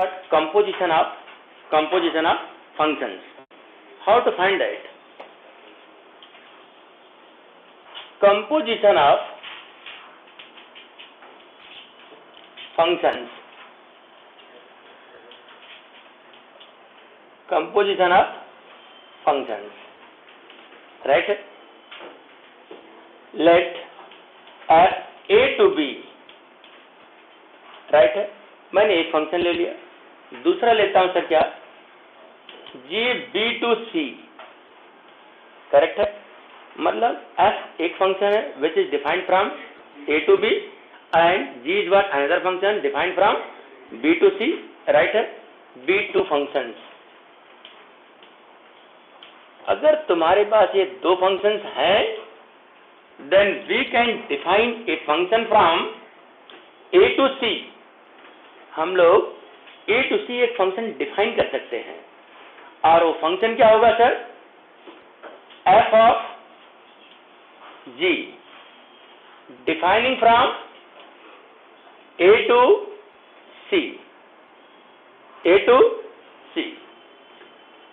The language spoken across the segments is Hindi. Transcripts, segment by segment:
what? Composition of functions. How to find that? Composition of functions. Composition of functions. Right? Let f a to b. Right है, मैंने एक फंक्शन ले लिया, दूसरा लेता हूं सर क्या, g b to c, correct है, मतलब f एक फंक्शन है which is defined from a to b and g is what another function defined from b to c, right है, b टू फंक्शंस। अगर तुम्हारे पास ये दो फंक्शंस हैं, then we can define a function from a to c। हम लोग a टू c एक फंक्शन डिफाइन कर सकते हैं, और वो फंक्शन क्या होगा sir, f of g defining from a to c,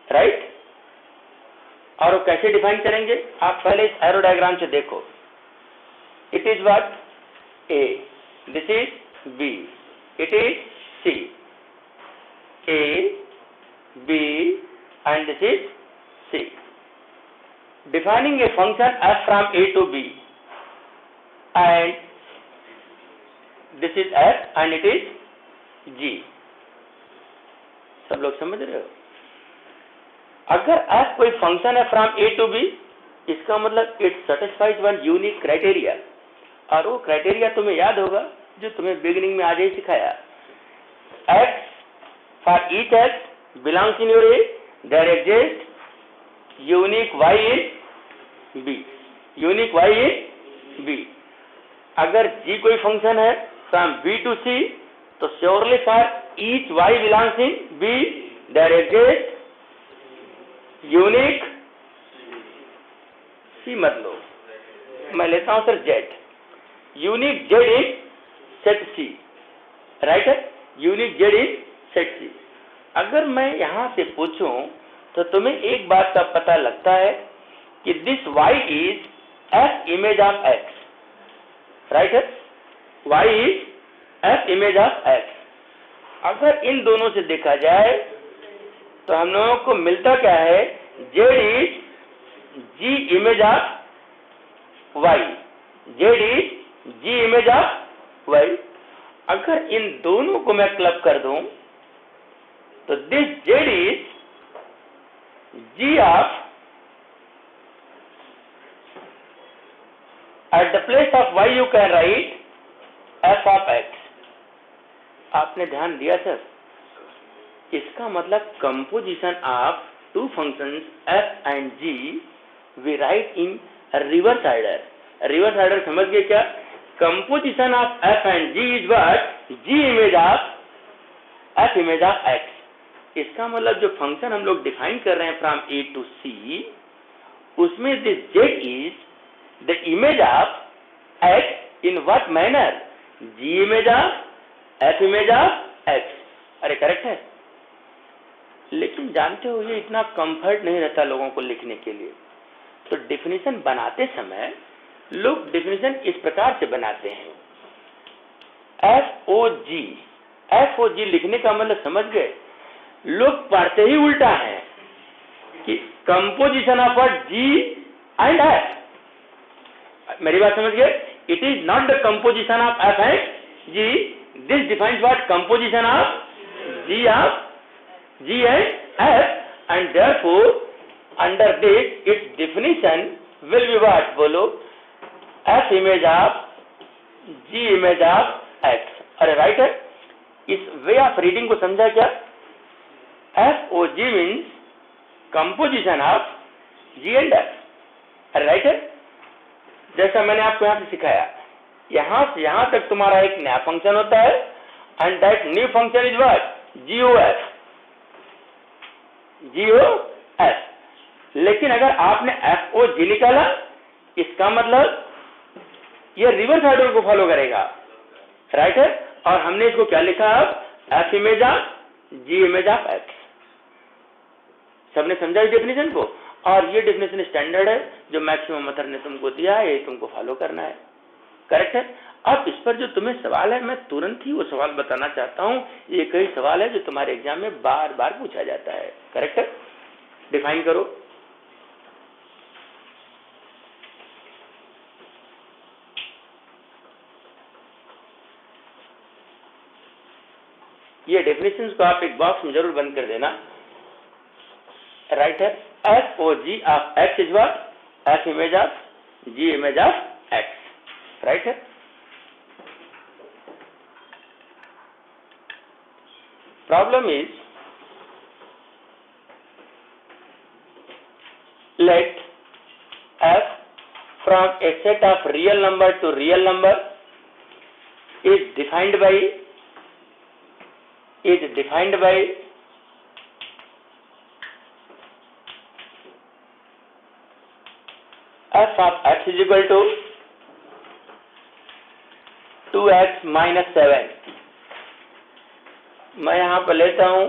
right. और वो कैसे डिफाइन करेंगे, आप पहले इस एरो डायग्राम से देखो, it is what a, this is b, it is C, A, B and this is C. Defining a function f from A to B and this is f and it is G. सब लोग समझ रहे हो? अगर f कोई फंक्शन है फ्रॉम A to B, इसका मतलब it satisfies one unique criteria, और वो क्राइटेरिया तुम्हें याद होगा जो तुम्हें बिगिनिंग में आज ही सिखाया, x for each x belongs in your A, there exists unique y in B, unique y in B। अगर g कोई फंक्शन है from B to C, तो surely for each y belongs in B, there exists unique C। मत लो, मैं लेता हूं sir z, unique z in set C, right है, unique z in set C। अगर मैं यहां से पूछूं तो तुम्हें एक बात का पता लगता है कि this y is f image of x, right है, y is f image of x। अगर इन दोनों से देखा जाए तो हम लोगों को मिलता क्या है, z is g image of y, z is g image of y। अगर इन दोनों को मैं क्लब कर दूं तो this z is g of, at the place of y you can write f of x। आपने ध्यान दिया सर? इसका मतलब composition of two functions f and g we write in reverse order. Reverse order समझ गए क्या? Composition of f and g is what? g image of f image of x। इसका मतलब जो फंक्शन हम लोग डिफाइन कर रहे हैं फ्रॉम a to c, उसमें this z is the image of x in what manner, g image of f image of x। अरे करेक्ट है, लेकिन जानते हो ये इतना कंफर्ट नहीं रहता लोगों को लिखने के लिए, तो डेफिनेशन बनाते समय लोग डेफिनेशन इस प्रकार से बनाते हैं, एफ ओ जी लिखने का मतलब समझ गए, लोग पढ़ते ही उल्टा है कि composition of ji and f. मेरी बात समझ गए? It is not the composition of f and g, this defines what, composition of ji and f, and therefore under this it's definition will be what, बोलो, f image of g image of x। अरे राइट है, इस वे ऑफ रीडिंग को समझा क्या? f o g means composition of g and f। अरे राइट है, जैसा मैंने आपको यहां से सिखाया, यहां से यहां तक तुम्हारा एक नया फंक्शन होता है, and that new function is what, GOF। लेकिन अगर आपने FOG निकाला, इसका मतलब ये रिवर्स ऑर्डर को फॉलो करेगा, राइट है, और हमने इसको क्या लिखा, f image of ji image of x. सबने समझा इस डेफिनेशन को? और ये डेफिनेशन स्टैंडर्ड है जो मैक्सिमम मेथड ने तुमको दिया है, ये तुमको फॉलो करना है। करेक्ट है? अब इस पर जो तुम्हें सवाल है, मैं तुरंत ही वो सवाल बताना चाहता हूं। ये कई सवाल है जो तुम्हारे एग्जाम में बार बार पूछा जाता है। करेक्ट है? डिफाइन करो। ये डेफिनेशंस को आप एक बॉक्स में जरूर बंद कर देना। राइट है? F O ji of x is what? F image of ji image of X. Right है? Problem is, let f from a set of real number to real number is defined by f of x is equal to 2x minus 7। मैं यहां पर लेता हूं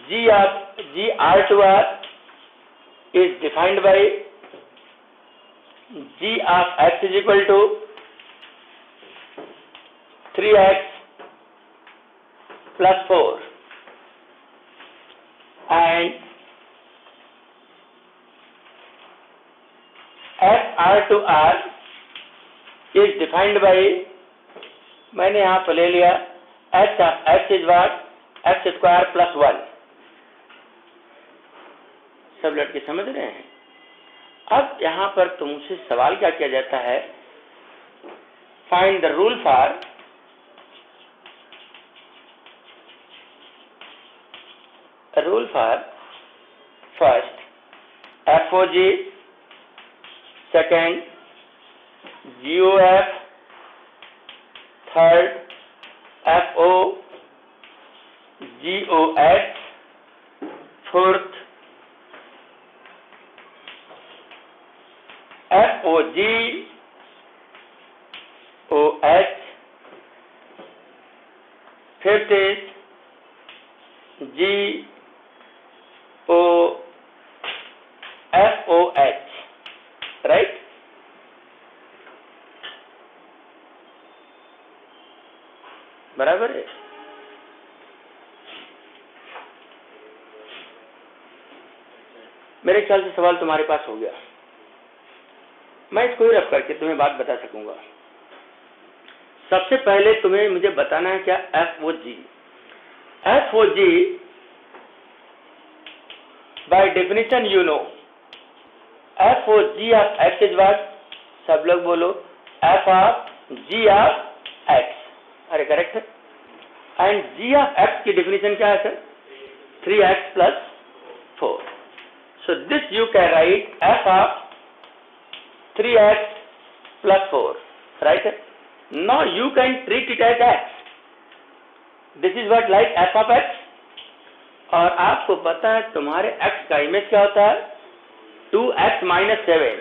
g r to r is defined by g of x is equal to 3x plus 4 and f r to r is defined by, मैंने यहाँ पर ले लिया h of x is what? x square plus 1। सब लड़के समझ रहे हैं? अब यहाँ पर तुमसे सवाल क्या किया जाता है? Find the rule for first f O g, second g O f, third f O g o h, fourth f O g o h, fifth is g O f o h. Right? बराबर है? मेरे ख्याल से सवाल तुम्हारे पास हो गया। मैं इसको ही रख करके तुम्हें बात बता सकूंगा। सबसे पहले तुम्हें मुझे बताना है क्या? F O g. F O g by definition you know, f O ji of x is what? सब लोग बोलो, f of g of x. अरे करेक्ट है? एंड जी ऑफ एक्स की डेफिनेशन क्या है sir? 3x plus 4। So this you can write f of 3x plus 4, right? Now you can treat it as x. This is what like f of x। और आपको पता है तुम्हारे x का इमेज क्या होता है? 2x minus 7।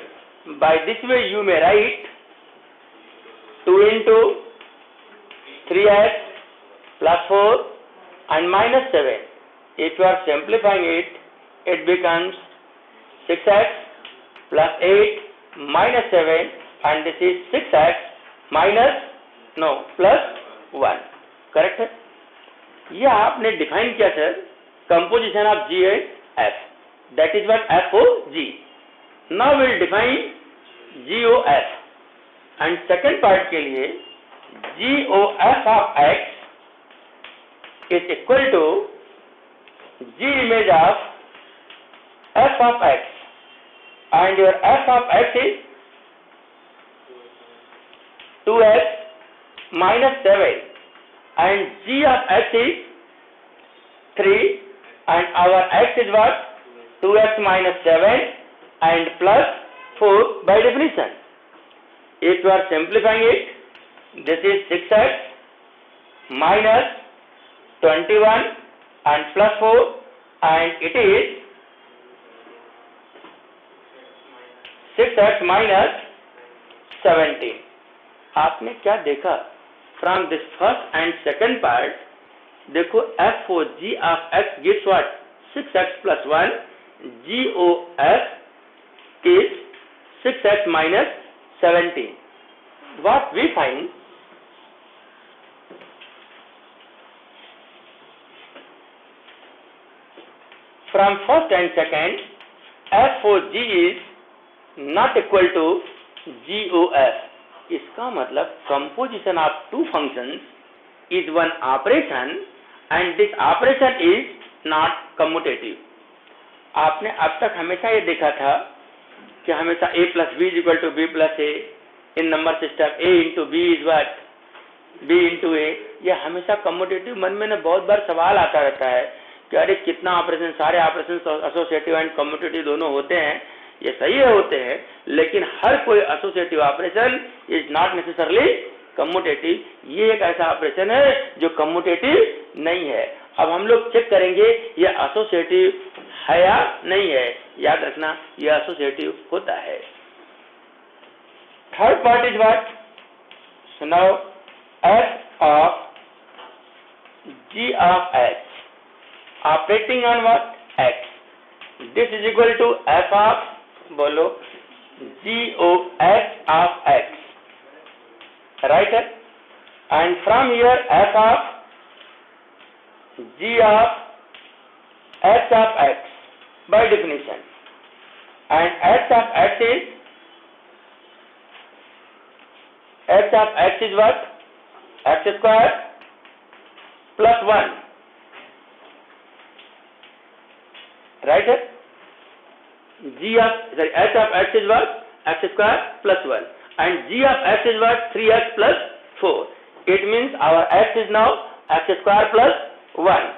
By this way you may write 2 into 3x plus 4 and minus 7. If you are simplifying it, it becomes 6x plus 8 minus 7 and this is 6x plus 1। Correct है? ये आपने डिफाइन किया sir composition of ji and F, that is what F O G. Now will define G O F and second part के लिए G O F of x is equal to G image of f of x and your f of x is 2x minus 7 and g of x is 3 and our x is what? 2x minus 7 and plus 4 by definition. If you are simplifying it, this is 6x minus 21 and plus 4 and it is 6x minus 17। आपने क्या देखा? From this first and second part देखो FOG of x gives what? 6x plus 1. GOF is 6x minus 17. What we find? From first and second, FOG is not equal to GOF. इसका मतलब composition of two functions is one operation and this operation is not commutative. आपने अब तक हमेशा ये देखा था कि हमेशा a plus b is equal to b plus a in number system. a into b is what? b into a. ये हमेशा commutative मन में ना बहुत बार सवाल आता रहता है कि अरे कितना ऑपरेशन, सारे ऑपरेशन एसोसिएटिव एंड कम्यूटेटिव दोनों होते हैं, ये सही है होते हैं, लेकिन हर कोई associative operation is not necessarily commutative. ये एक ऐसा ऑपरेशन है जो कम्यूटेटिव नहीं है. अब हम लोग चेक करेंगे ये एसोसिएटिव है या नहीं है. याद रखना ये एसोसिएटिव होता है. Third part is what? So now f of g of x operating on what? X. This is equal to f of, बोलो, GOX of x. Right? And from here f of g of x of x by definition. And x of x is what? X square plus 1. Right? H of x is what? X square plus 1. And g of x is what? 3x plus 4. It means our x is now x square plus 1.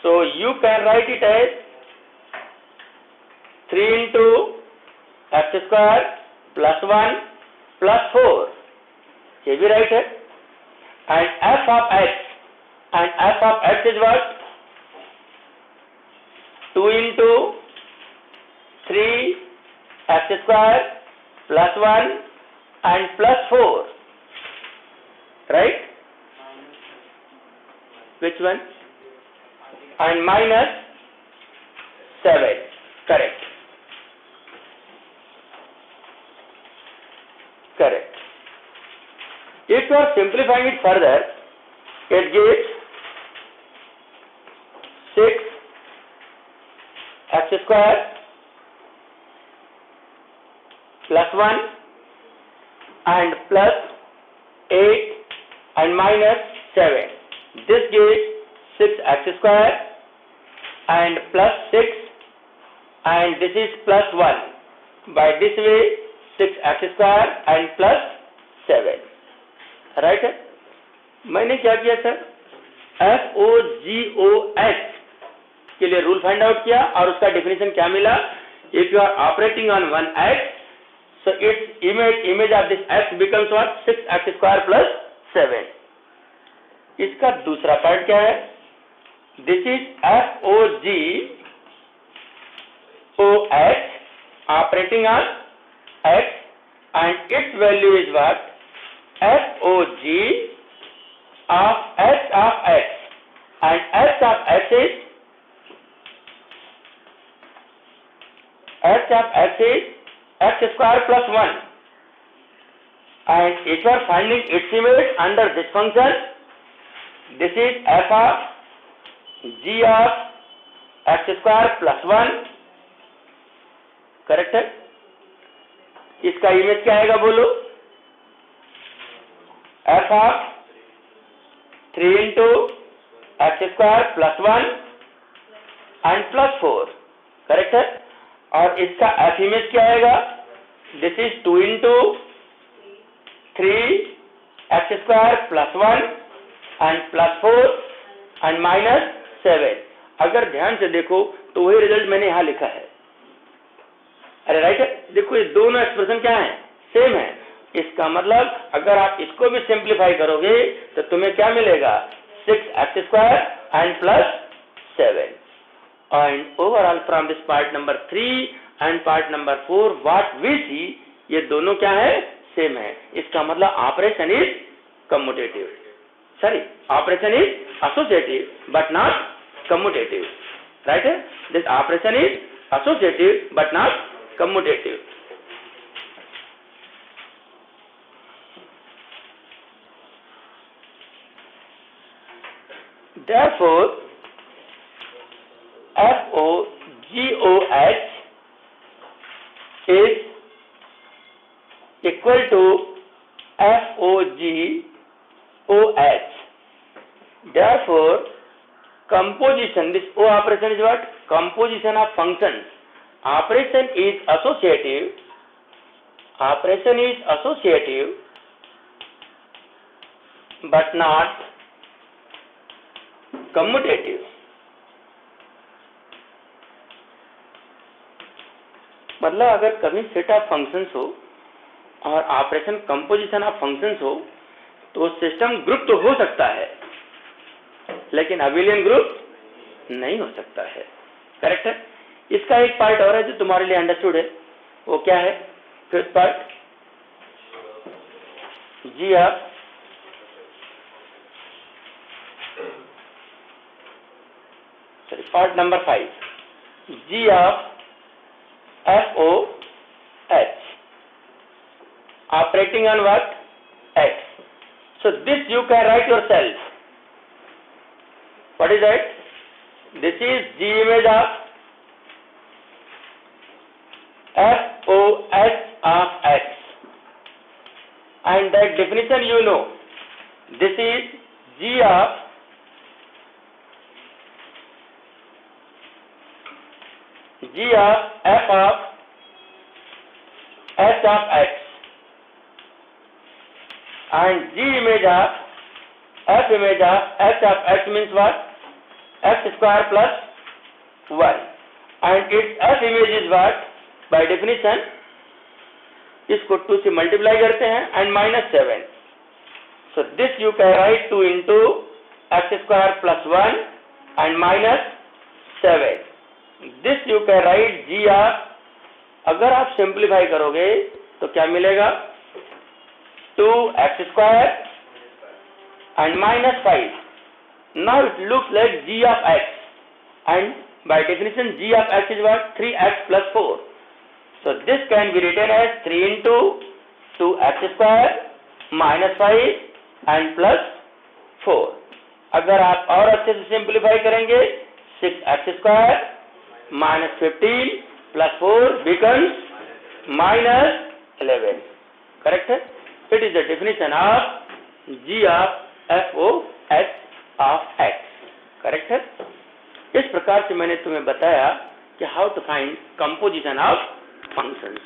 So you can write it as 3 into x square plus 1 plus 4. ये भी right है. And f of x is what? 2 into 3 x square plus 1 and plus 4. Right? Which one? And minus 7. Correct. Correct. If you are simplifying it further, it gives 6 x square plus 1 and plus 8 and minus 7. This gives 6x square and plus 6 and this is plus 1. By this way 6x square and plus 7. Right? मैंने क्या किया सर? FOGOX के लिए रूल फाइंड आउट किया और उसका डेफिनेशन क्या मिला? If you are operating on one x, so it's image of this x becomes what? 6x square plus 7. इसका दूसरा पार्ट क्या है? दिस इज FOGOX operating on x and its value is what? FOG of x and x of x is x square plus 1. And if you are finding its image under this function, this is f of g of x square plus 1. Correct है? इसका इमेज क्या आएगा बोलो? f of 3 into x square plus 1 and plus 4. Correct है? और इसका f इमेज क्या आएगा? This is 2 into 3 x square plus 1 and plus 4 and minus 7. अगर ध्यान से देखो तो वही रिजल्ट मैंने यहां लिखा है. अरे राइट है? देखो ये दोनों एक्सप्रेशन क्या है? सेम है. इसका मतलब अगर आप इसको भी सिंप्लीफाई करोगे तो तुम्हें क्या मिलेगा? 6x square and plus 7. And overall from this part number 3 and part number 4 what we see, ये दोनों क्या है? सेम है. इसका मतलब operation is commutative. sorry, operation is associative but not commutative, right? This operation is associative but not commutative. Therefore, FOGOH is equal to FOGOH. Therefore, composition, this O operation is what? Composition of functions. Operation is associative. Operation is associative but not commutative. मतलब अगर कभी सेट ऑफ फंक्शंस हो और ऑपरेशन कंपोजिशन ऑफ फंक्शंस हो तो सिस्टम ग्रुप तो हो सकता है लेकिन अबिलियन ग्रुप नहीं हो सकता है। करेक्ट है। इसका एक पार्ट और है जो तुम्हारे लिए अंडरस्टूड है, वो क्या है? फिफ्थ पार्ट, जी आप part number 5, G of FOH operating on what? X. So this you can write yourself. What is that? This is G image of FOH of X, and that definition you know. This is G of F of H of X, and G image of F image of H of X means what? X square plus 1, and its F image is what? By definition इसको 2 से मल्टीप्लाई करते हैं and -7. So this you can write 2 into x square plus 1 and -7. This you can write G of, अगर आप सिंप्लीफाई करोगे तो क्या मिलेगा? 2x square and -5. Now it looks like G of x, and by definition G of x is what? 3x plus 4. So this can be written as 3 into 2x square -5 and plus 4. अगर आप और अच्छे से सिंप्लीफाई करेंगे 6x square -15 plus 4 becomes -11. Correct? It is the definition of G of FOH of X. Correct? इस प्रकार से मैंने तुम्हें बताया कि how to find composition of functions.